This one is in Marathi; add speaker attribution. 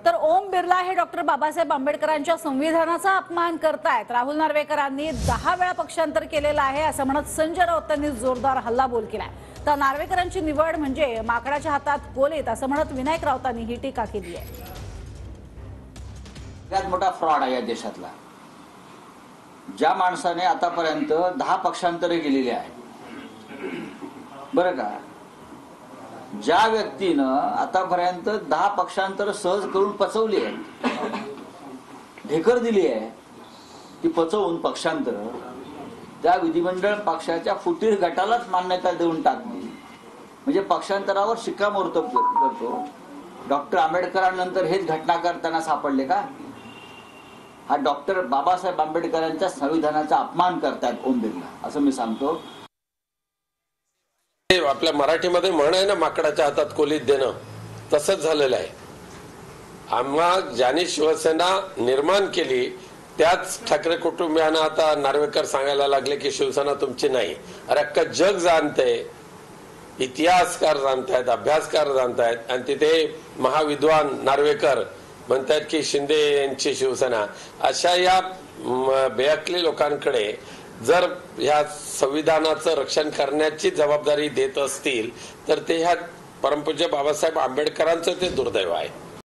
Speaker 1: तर ओम बिर्ला हे डॉक्टर बाबासाहेब आंबेडकरांच्या संविधानाचा अपमान करतायत। राहुल नार्वेकरांनी 10 वेळा पक्षांतर केलेलं आहे असं म्हणत संजय राऊतांनी जोरदार हल्लाबोल केलाय। तर नार्वेकरांची निवड म्हणजे माकडाच्या हातात कोलीत असं म्हणत विनायक राऊतांनी ही टीका केली आहे।
Speaker 2: सगळ्यात मोठा फ्रॉड आहे या देशातला। ज्या माणसाने आतापर्यंत 10 पक्षांतरे केलेली आहे बरं का, ज्या व्यक्तीनं आतापर्यंत 10 पक्षांतर सहज करून पचवली आहे, ढेकर दिली आहे, ती पचवून पक्षांतर त्या विधिमंडळ पक्षाच्या फुटीर गटालाच मान्यता देऊन टाकली म्हणजे पक्षांतरावर शिक्कामोर्तब करतो। डॉक्टर आंबेडकरांनंतर हेच घटनाकार त्यांना सापडले का? हा डॉक्टर बाबासाहेब आंबेडकरांच्या संविधानाचा अपमान करतात ओम बिर्ला असं मी सांगतो।
Speaker 3: आपल्या मराठीमध्ये म्हण आहे ना, माकडाच्या हातात कोलीत देणं, तसंच झालेलं आहे। आम्हा ज्यांनी शिवसेना निर्माण केली त्याच ठाकरे कुटुंबियांना आता नार्वेकर सांगायला लागले की शिवसेना तुमची नाही। अरे अख्खं जग जाणतंय, इतिहासकार जाणतायत, अभ्यासकार जाणतायत, आणि तिथे महाविद्वान नार्वेकर म्हणतात की शिंदे यांची शिवसेना। अशा या बेअक्कली लोकांकडे जर ह्या संविधानाचं रक्षण करण्याची जबाबदारी देत असतील तर ते ह्या परमपूज्य बाबासाहेब आंबेडकरांचं ते दुर्दैव आहे।